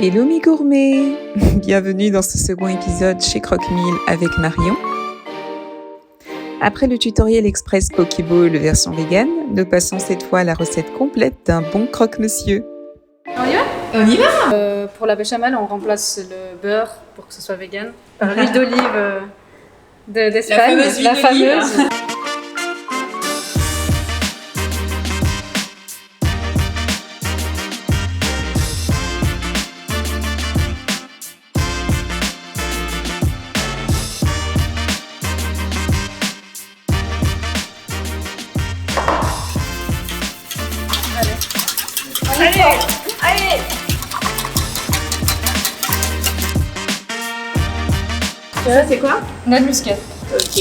Hello mes gourmets. Bienvenue dans ce second épisode chez Croque-Mille avec Marion. Après le tutoriel express Pokéball version vegan, nous passons cette fois à la recette complète d'un bon croque-monsieur. On y va ? On y va. Pour la béchamel, on remplace le beurre pour que ce soit vegan par l'huile d'olive d'Espagne, la fameuse. Allez. Ça c'est quoi? Noix de muscade. Ok.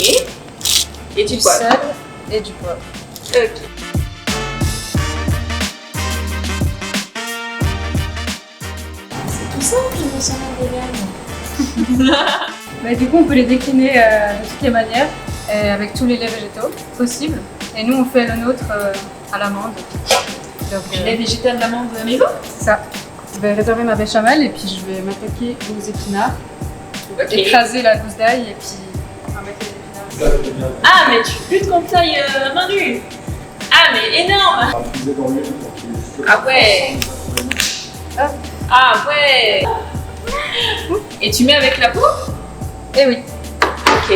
Et du Du poivre. sel et du poivre. Ok. C'est tout ça que me semble vegan. Du coup, on peut les décliner de toutes les manières, avec tous les laits végétaux possibles. Et nous, on fait le nôtre à l'amande. Donc, Lait végétal d'amande maison. c'est ça. Je vais réserver ma béchamel et puis je vais m'attaquer aux épinards. Ok. Écraser la gousse d'ail et puis avec les épinards. Ah mais tu luttes contre ça main nue. Ah mais énorme. Ah ouais. Hop. Ah ouais. Et tu mets avec la peau? Et oui, Ok.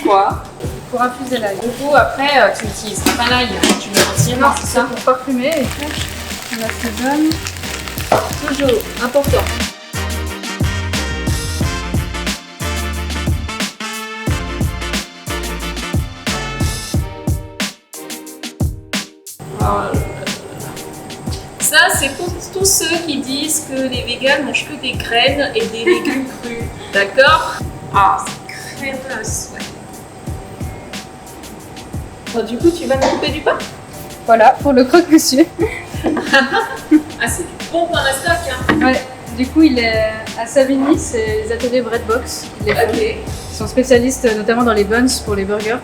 Quoi? pour infuser l'ail. Du coup après tu n'utiliseras pas l'ail, tu le retires, Non, c'est c'est ça? pour parfumer et puis on assaisonne. Toujours important. Ça, c'est pour tous ceux qui disent que les végans mangent que des graines et des légumes crus. D'accord? Ah, c'est crémeuse, ouais. Bon, du coup, tu vas me couper du pain? Voilà, pour le croque-monsieur. Ah, c'est du bon pain à stock, hein. Ouais, du coup, il est à Savigny, c'est les ateliers Breadbox. Ils les font. Ok. Ils sont spécialistes notamment dans les buns pour les burgers.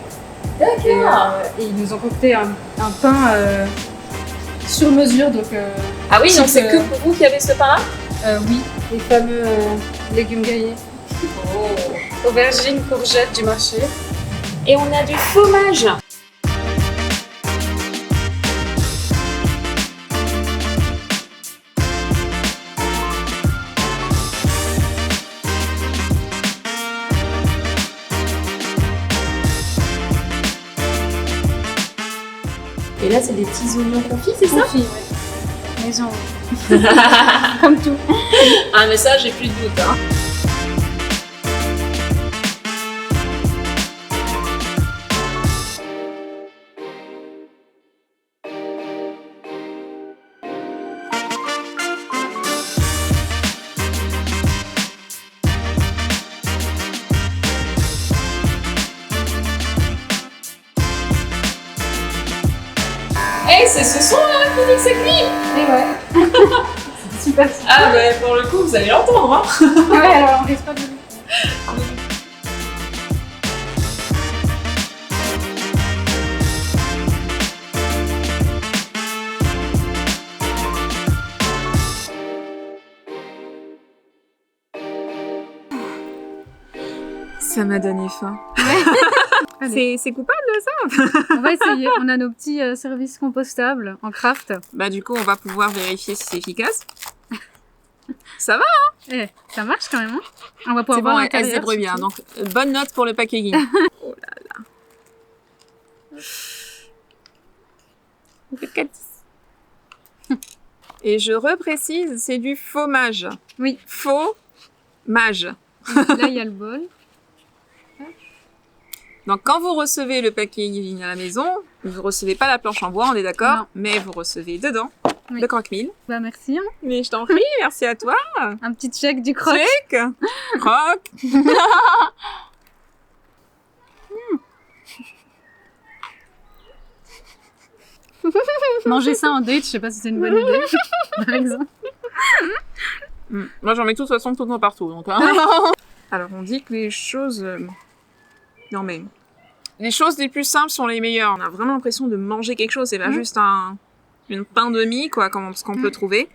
D'accord. Et ils nous ont concocté un pain sur mesure. Donc, Ah oui, donc c'est type, que pour vous qui avez ce pain-là? oui, les fameux légumes grillés. Oh. Aubergines, courgettes du marché. Et on a du fromage. Et là, c'est des petits oignons confits, c'est ça? Confit, ouais. Maison. Comme tout. Ah, mais ça, j'ai plus de doute. Hein. Hey, c'est ce son là qui dit que c'est cuit. Et ouais. C'est super. Ah, bah pour le coup, vous allez l'entendre. Hein. Ouais, alors on risque pas de lui. Ça m'a donné faim. Allez. C'est coupable ça? On va essayer. On a nos petits services compostables en craft. Bah du coup on va pouvoir vérifier si c'est efficace. Ça va? Eh, ça marche quand même. Hein, on va pouvoir C'est voir bon, elle se l'intérieur, débrouille bien. surtout. Donc bonne note pour le packaging. Oh là là. On fait 4. Et je reprécise, c'est du fromage. Oui. Faux mage. Là, il y a le bol. Donc quand vous recevez le packaging à la maison, vous ne recevez pas la planche en bois, on est d'accord, Non. mais vous recevez dedans Oui. le croque-mille. Bah merci. Hein. Mais je t'en prie, merci à toi. Un petit check du croc. Check. Croque. Manger ça en date, je sais pas si c'est une bonne idée. Par exemple. Moi j'en mets de toute façon tout le temps partout. Donc, hein. Alors on dit que les choses... Non mais... Les choses les plus simples sont les meilleures. On a vraiment l'impression de manger quelque chose. C'est pas juste une pain de mie, quoi, comme ce qu'on peut trouver.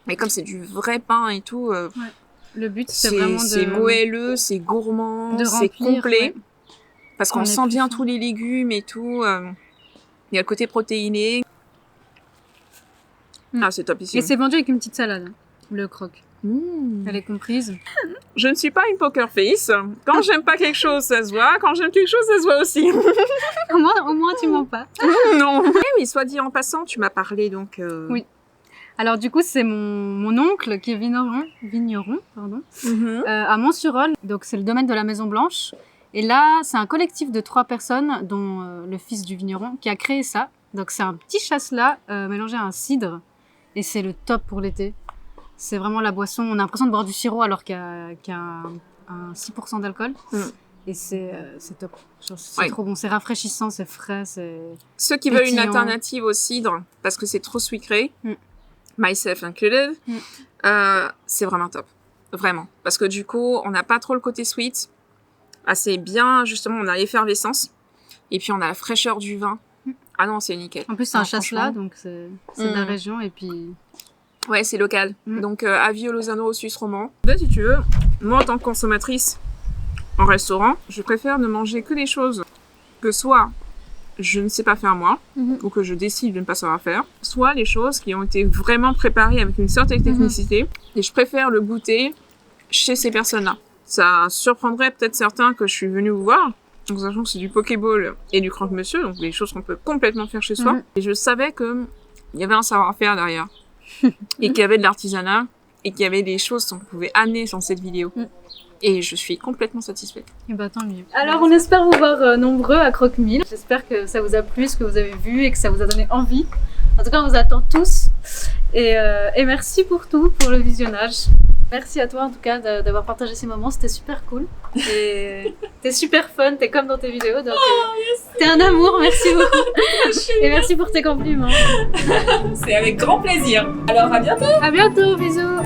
Mais comme c'est du vrai pain et tout, Le but, c'est vraiment c'est moelleux, c'est gourmand, c'est remplir, complet. ouais. Parce qu'on On est sent plus bien fin. tous les légumes et tout. Il y a le côté protéiné. Ah, c'est top ici. Et c'est vendu avec une petite salade, le croque. Mmh. Elle est comprise. Je ne suis pas une poker face. Quand j'aime pas quelque chose, ça se voit. Quand j'aime quelque chose, ça se voit aussi. Au moins, tu mens pas. Non. Eh oui, soit dit en passant, tu m'as parlé donc. Oui. Alors du coup, c'est mon oncle qui est vigneron à Mont-sur-Olle. Donc c'est le domaine de la Maison Blanche. Et là, c'est un collectif de 3 personnes, dont le fils du vigneron, qui a créé ça. Donc c'est un petit chasselas mélangé à un cidre. Et c'est le top pour l'été. C'est vraiment la boisson. On a l'impression de boire du sirop alors qu'il y a un 6% d'alcool. Et c'est top. Genre, c'est Ouais. trop bon. C'est rafraîchissant, c'est frais, c'est... Ceux qui veulent une pétillant. alternative au cidre, parce que c'est trop sucré, Mm. myself included, c'est vraiment top. Vraiment. Parce que du coup, on n'a pas trop le côté sweet. C'est bien, justement, on a l'effervescence. Et puis, on a la fraîcheur du vin. Ah non, c'est nickel. En plus, c'est un Non, chasselas, franchement. donc c'est de la région. Et puis... Ouais, c'est local. Mm. Donc, avis aux Lausannois, aux Suisses romands. Ben, si tu veux, moi, en tant que consommatrice en restaurant, je préfère ne manger que des choses que soit je ne sais pas faire moi, ou que je décide de ne pas savoir faire, soit les choses qui ont été vraiment préparées avec une certaine technicité, et je préfère le goûter chez ces personnes-là. Ça surprendrait peut-être certains que je suis venue vous voir, en sachant que c'est du Pokéball et du croque-monsieur, donc des choses qu'on peut complètement faire chez soi. Et je savais que il y avait un savoir-faire derrière, et qu'il y avait de l'artisanat, et qu'il y avait des choses qu'on pouvait amener dans cette vidéo. Et je suis complètement satisfaite. Et bah tant mieux. Alors on espère vous voir nombreux à Croque-Mille. J'espère que ça vous a plu, ce que vous avez vu et que ça vous a donné envie. En tout cas on vous attend tous. Et merci pour tout, pour le visionnage. Merci à toi en tout cas d'avoir partagé ces moments, c'était super cool. Et t'es super fun, t'es comme dans tes vidéos. Donc t'es un amour, merci beaucoup. Et merci pour tes compliments. C'est avec grand plaisir. Alors à bientôt. À bientôt, bisous.